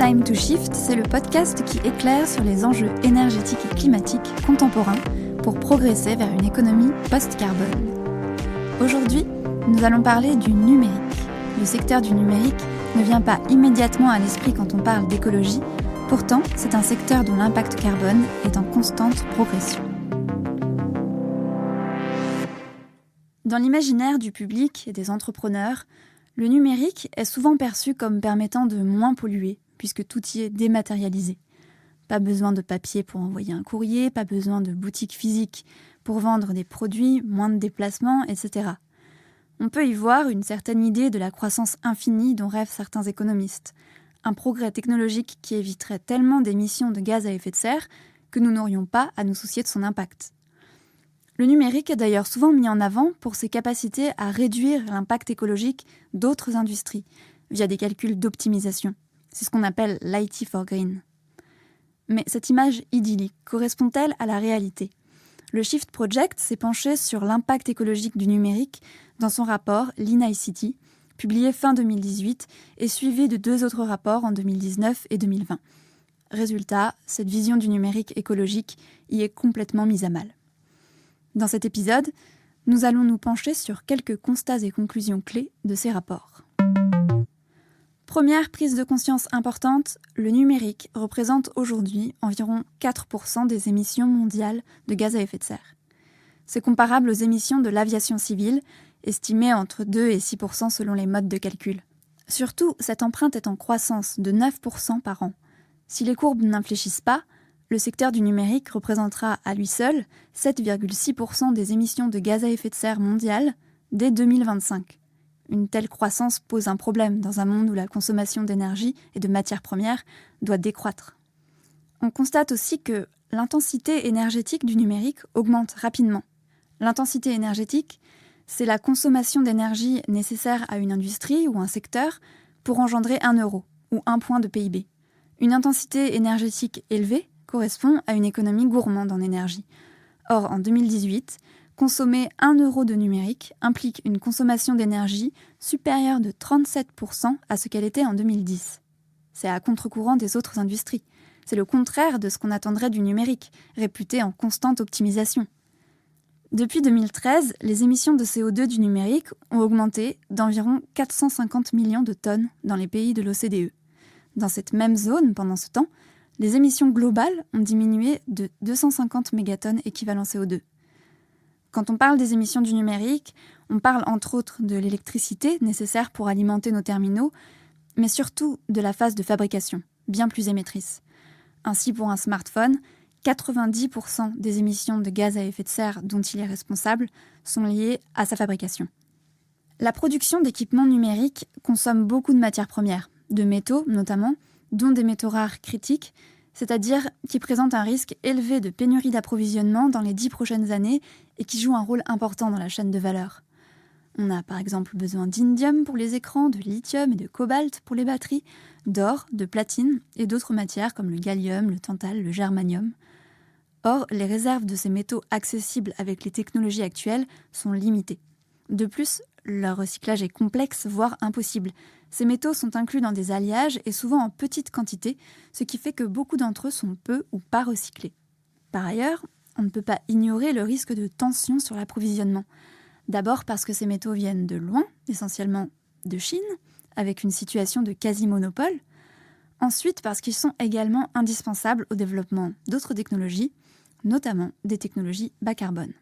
Time to Shift, c'est le podcast qui éclaire sur les enjeux énergétiques et climatiques contemporains pour progresser vers une économie post-carbone. Aujourd'hui, nous allons parler du numérique. Le secteur du numérique ne vient pas immédiatement à l'esprit quand on parle d'écologie, pourtant c'est un secteur dont l'impact carbone est en constante progression. Dans l'imaginaire du public et des entrepreneurs, le numérique est souvent perçu comme permettant de moins polluer, puisque tout y est dématérialisé. Pas besoin de papier pour envoyer un courrier, pas besoin de boutique physique pour vendre des produits, moins de déplacements, etc. On peut y voir une certaine idée de la croissance infinie dont rêvent certains économistes. Un progrès technologique qui éviterait tellement d'émissions de gaz à effet de serre que nous n'aurions pas à nous soucier de son impact. Le numérique est d'ailleurs souvent mis en avant pour ses capacités à réduire l'impact écologique d'autres industries, via des calculs d'optimisation. C'est ce qu'on appelle l'IT for Green. Mais cette image idyllique correspond-elle à la réalité ? Le Shift Project s'est penché sur l'impact écologique du numérique dans son rapport Lean-ICT, publié fin 2018 et suivi de 2 autres rapports en 2019 et 2020. Résultat, cette vision du numérique écologique y est complètement mise à mal. Dans cet épisode, nous allons nous pencher sur quelques constats et conclusions clés de ces rapports. Première prise de conscience importante, le numérique représente aujourd'hui environ 4% des émissions mondiales de gaz à effet de serre. C'est comparable aux émissions de l'aviation civile, estimées entre 2 et 6% selon les modes de calcul. Surtout, cette empreinte est en croissance de 9% par an. Si les courbes n'infléchissent pas, le secteur du numérique représentera à lui seul 7,6% des émissions de gaz à effet de serre mondiales dès 2025. Une telle croissance pose un problème dans un monde où la consommation d'énergie et de matières premières doit décroître. On constate aussi que l'intensité énergétique du numérique augmente rapidement. L'intensité énergétique, c'est la consommation d'énergie nécessaire à une industrie ou un secteur pour engendrer 1 euro ou 1 point de PIB. Une intensité énergétique élevée correspond à une économie gourmande en énergie. Or, en 2018, consommer 1 euro de numérique implique une consommation d'énergie supérieure de 37% à ce qu'elle était en 2010. C'est à contre-courant des autres industries. C'est le contraire de ce qu'on attendrait du numérique, réputé en constante optimisation. Depuis 2013, les émissions de CO2 du numérique ont augmenté d'environ 450 millions de tonnes dans les pays de l'OCDE. Dans cette même zone, pendant ce temps, les émissions globales ont diminué de 250 mégatonnes équivalent CO2. Quand on parle des émissions du numérique, on parle entre autres de l'électricité nécessaire pour alimenter nos terminaux, mais surtout de la phase de fabrication, bien plus émettrice. Ainsi, pour un smartphone, 90% des émissions de gaz à effet de serre dont il est responsable sont liées à sa fabrication. La production d'équipements numériques consomme beaucoup de matières premières, de métaux notamment, dont des métaux rares critiques, c'est-à-dire qui présentent un risque élevé de pénurie d'approvisionnement dans les 10 prochaines années et qui jouent un rôle important dans la chaîne de valeur. On a par exemple besoin d'indium pour les écrans, de lithium et de cobalt pour les batteries, d'or, de platine et d'autres matières comme le gallium, le tantal, le germanium. Or, les réserves de ces métaux accessibles avec les technologies actuelles sont limitées. De plus, leur recyclage est complexe, voire impossible. Ces métaux sont inclus dans des alliages et souvent en petite quantité, ce qui fait que beaucoup d'entre eux sont peu ou pas recyclés. Par ailleurs, on ne peut pas ignorer le risque de tension sur l'approvisionnement. D'abord parce que ces métaux viennent de loin, essentiellement de Chine, avec une situation de quasi-monopole. Ensuite parce qu'ils sont également indispensables au développement d'autres technologies, notamment des technologies bas carbone.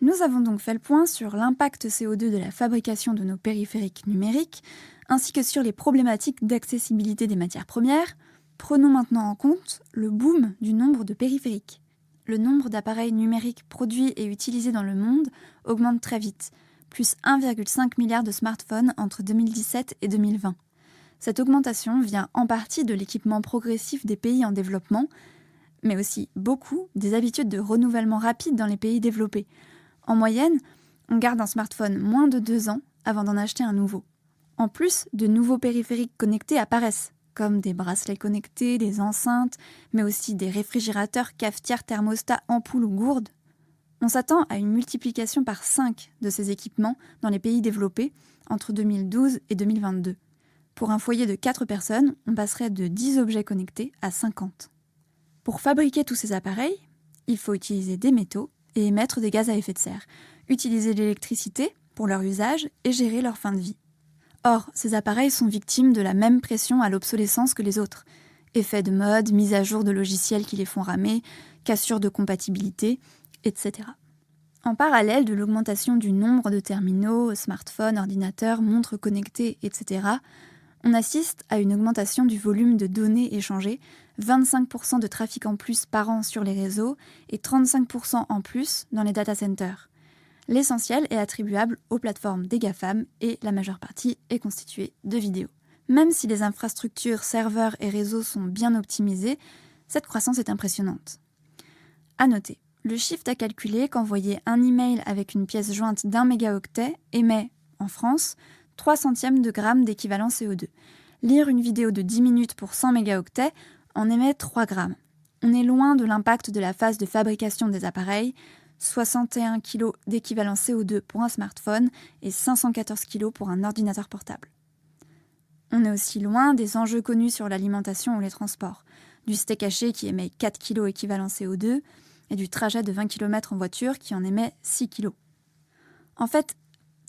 Nous avons donc fait le point sur l'impact CO2 de la fabrication de nos périphériques numériques, ainsi que sur les problématiques d'accessibilité des matières premières. Prenons maintenant en compte le boom du nombre de périphériques. Le nombre d'appareils numériques produits et utilisés dans le monde augmente très vite, plus 1,5 milliard de smartphones entre 2017 et 2020. Cette augmentation vient en partie de l'équipement progressif des pays en développement, mais aussi beaucoup des habitudes de renouvellement rapide dans les pays développés. En moyenne, on garde un smartphone moins de 2 ans avant d'en acheter un nouveau. En plus, de nouveaux périphériques connectés apparaissent, comme des bracelets connectés, des enceintes, mais aussi des réfrigérateurs, cafetières, thermostats, ampoules ou gourdes. On s'attend à une multiplication par 5 de ces équipements dans les pays développés entre 2012 et 2022. Pour un foyer de 4 personnes, on passerait de 10 objets connectés à 50. Pour fabriquer tous ces appareils, il faut utiliser des métaux et émettre des gaz à effet de serre, utiliser l'électricité pour leur usage et gérer leur fin de vie. Or, ces appareils sont victimes de la même pression à l'obsolescence que les autres. Effets de mode, mise à jour de logiciels qui les font ramer, cassures de compatibilité, etc. En parallèle de l'augmentation du nombre de terminaux, smartphones, ordinateurs, montres connectées, etc., on assiste à une augmentation du volume de données échangées, 25% de trafic en plus par an sur les réseaux et 35% en plus dans les data centers. L'essentiel est attribuable aux plateformes des GAFAM et la majeure partie est constituée de vidéos. Même si les infrastructures, serveurs et réseaux sont bien optimisées, cette croissance est impressionnante. À noter, le Shift a calculé qu'envoyer un email avec une pièce jointe d'1 mégaoctet émet, en France, 3 centièmes de gramme d'équivalent CO2. Lire une vidéo de 10 minutes pour 100 mégaoctets en émet 3 grammes. On est loin de l'impact de la phase de fabrication des appareils, 61 kg d'équivalent CO2 pour un smartphone et 514 kg pour un ordinateur portable. On est aussi loin des enjeux connus sur l'alimentation ou les transports, du steak haché qui émet 4 kg équivalent CO2 et du trajet de 20 km en voiture qui en émet 6 kg. En fait,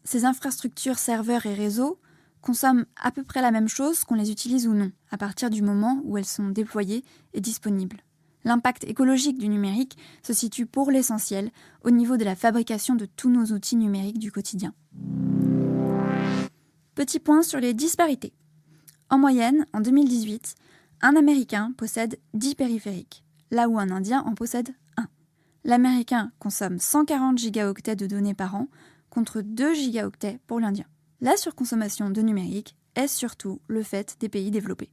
ces infrastructures, serveurs et réseaux consomment à peu près la même chose qu'on les utilise ou non, à partir du moment où elles sont déployées et disponibles. L'impact écologique du numérique se situe pour l'essentiel au niveau de la fabrication de tous nos outils numériques du quotidien. Petit point sur les disparités. En moyenne, en 2018, un Américain possède 10 périphériques, là où un Indien en possède 1. L'Américain consomme 140 gigaoctets de données par an, contre 2 gigaoctets pour l'Indien. La surconsommation de numérique est surtout le fait des pays développés.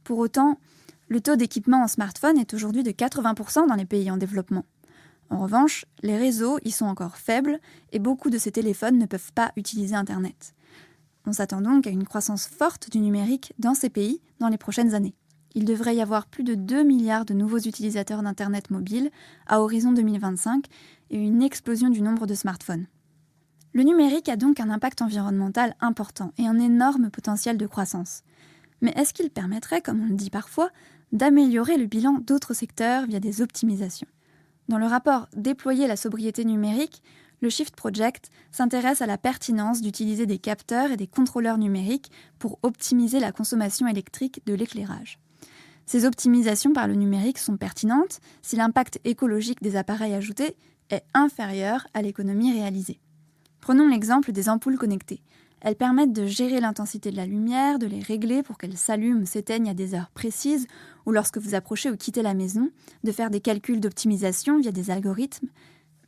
Pour autant, le taux d'équipement en smartphone est aujourd'hui de 80% dans les pays en développement. En revanche, les réseaux y sont encore faibles et beaucoup de ces téléphones ne peuvent pas utiliser Internet. On s'attend donc à une croissance forte du numérique dans ces pays dans les prochaines années. Il devrait y avoir plus de 2 milliards de nouveaux utilisateurs d'Internet mobile à horizon 2025 et une explosion du nombre de smartphones. Le numérique a donc un impact environnemental important et un énorme potentiel de croissance. Mais est-ce qu'il permettrait, comme on le dit parfois, d'améliorer le bilan d'autres secteurs via des optimisations ? Dans le rapport « Déployer la sobriété numérique », le Shift Project s'intéresse à la pertinence d'utiliser des capteurs et des contrôleurs numériques pour optimiser la consommation électrique de l'éclairage. Ces optimisations par le numérique sont pertinentes si l'impact écologique des appareils ajoutés est inférieur à l'économie réalisée. Prenons l'exemple des ampoules connectées. Elles permettent de gérer l'intensité de la lumière, de les régler pour qu'elles s'allument ou s'éteignent à des heures précises, ou lorsque vous approchez ou quittez la maison, de faire des calculs d'optimisation via des algorithmes.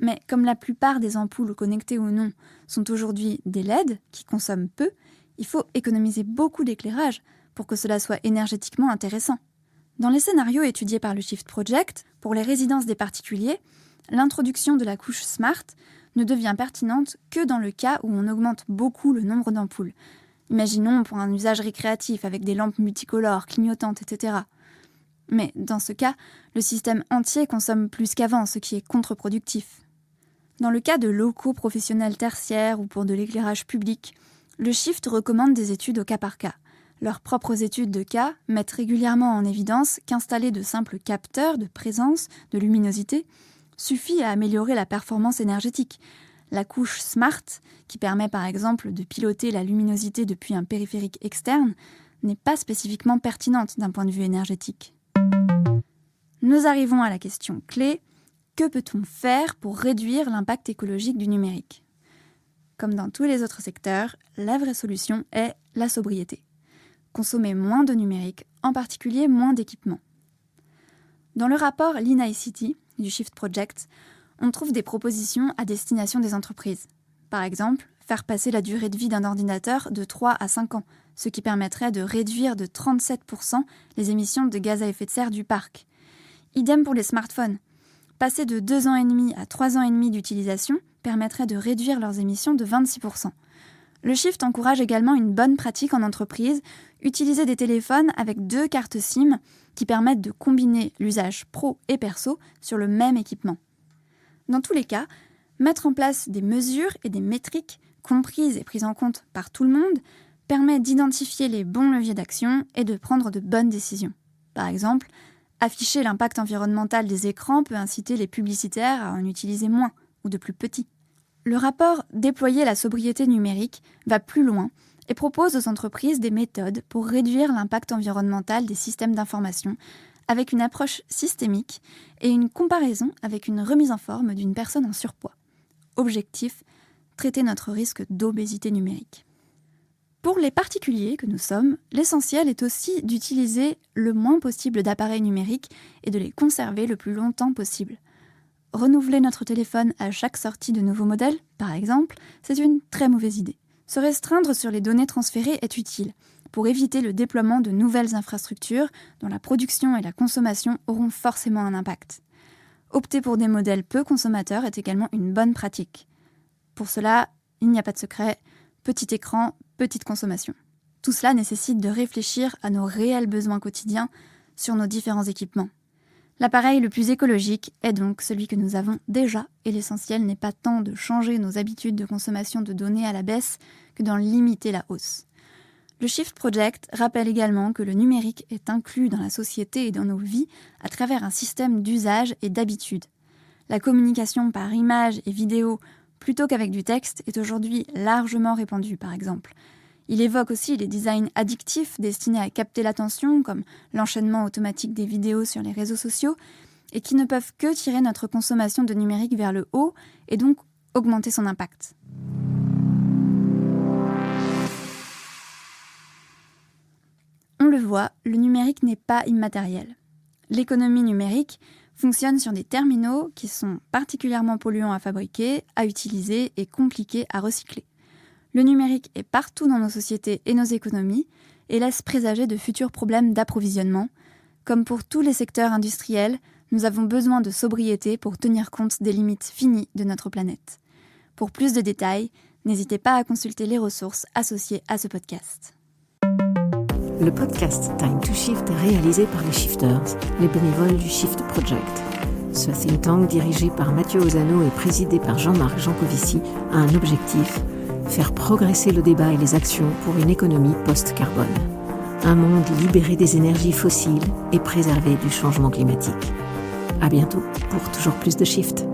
Mais comme la plupart des ampoules connectées ou non sont aujourd'hui des LED qui consomment peu, il faut économiser beaucoup d'éclairage pour que cela soit énergétiquement intéressant. Dans les scénarios étudiés par le Shift Project, pour les résidences des particuliers, l'introduction de la couche Smart ne devient pertinente que dans le cas où on augmente beaucoup le nombre d'ampoules. Imaginons pour un usage récréatif avec des lampes multicolores, clignotantes, etc. Mais dans ce cas, le système entier consomme plus qu'avant, ce qui est contre-productif. Dans le cas de locaux professionnels tertiaires ou pour de l'éclairage public, le Shift recommande des études au cas par cas. Leurs propres études de cas mettent régulièrement en évidence qu'installer de simples capteurs de présence, de luminosité, suffit à améliorer la performance énergétique. La couche Smart, qui permet par exemple de piloter la luminosité depuis un périphérique externe, n'est pas spécifiquement pertinente d'un point de vue énergétique. Nous arrivons à la question clé, que peut-on faire pour réduire l'impact écologique du numérique ? Comme dans tous les autres secteurs, la vraie solution est la sobriété. Consommer moins de numérique, en particulier moins d'équipements. Dans le rapport Lean ICT du Shift Project, on trouve des propositions à destination des entreprises. Par exemple, faire passer la durée de vie d'un ordinateur de 3 à 5 ans, ce qui permettrait de réduire de 37% les émissions de gaz à effet de serre du parc. Idem pour les smartphones. Passer de 2 ans et demi à 3 ans et demi d'utilisation permettrait de réduire leurs émissions de 26%. Le Shift encourage également une bonne pratique en entreprise, utiliser des téléphones avec 2 cartes SIM qui permettent de combiner l'usage pro et perso sur le même équipement. Dans tous les cas, mettre en place des mesures et des métriques comprises et prises en compte par tout le monde permet d'identifier les bons leviers d'action et de prendre de bonnes décisions. Par exemple, afficher l'impact environnemental des écrans peut inciter les publicitaires à en utiliser moins ou de plus petits. Le rapport « Déployer la sobriété numérique » va plus loin et propose aux entreprises des méthodes pour réduire l'impact environnemental des systèmes d'information avec une approche systémique et une comparaison avec une remise en forme d'une personne en surpoids. Objectif, traiter notre risque d'obésité numérique. Pour les particuliers que nous sommes, l'essentiel est aussi d'utiliser le moins possible d'appareils numériques et de les conserver le plus longtemps possible. Renouveler notre téléphone à chaque sortie de nouveaux modèles, par exemple, c'est une très mauvaise idée. Se restreindre sur les données transférées est utile pour éviter le déploiement de nouvelles infrastructures dont la production et la consommation auront forcément un impact. Opter pour des modèles peu consommateurs est également une bonne pratique. Pour cela, il n'y a pas de secret, petit écran, petite consommation. Tout cela nécessite de réfléchir à nos réels besoins quotidiens sur nos différents équipements. L'appareil le plus écologique est donc celui que nous avons déjà, et l'essentiel n'est pas tant de changer nos habitudes de consommation de données à la baisse que d'en limiter la hausse. Le Shift Project rappelle également que le numérique est inclus dans la société et dans nos vies à travers un système d'usage et d'habitude. La communication par image et vidéo plutôt qu'avec du texte est aujourd'hui largement répandue, par exemple. Il évoque aussi les designs addictifs destinés à capter l'attention, comme l'enchaînement automatique des vidéos sur les réseaux sociaux, et qui ne peuvent que tirer notre consommation de numérique vers le haut et donc augmenter son impact. On le voit, le numérique n'est pas immatériel. L'économie numérique fonctionne sur des terminaux qui sont particulièrement polluants à fabriquer, à utiliser et compliqués à recycler. Le numérique est partout dans nos sociétés et nos économies et laisse présager de futurs problèmes d'approvisionnement. Comme pour tous les secteurs industriels, nous avons besoin de sobriété pour tenir compte des limites finies de notre planète. Pour plus de détails, n'hésitez pas à consulter les ressources associées à ce podcast. Le podcast Time to Shift est réalisé par les Shifters, les bénévoles du Shift Project. Ce think tank dirigé par Mathieu Ozano et présidé par Jean-Marc Jancovici a un objectif: faire progresser le débat et les actions pour une économie post-carbone. Un monde libéré des énergies fossiles et préservé du changement climatique. À bientôt pour toujours plus de Shift.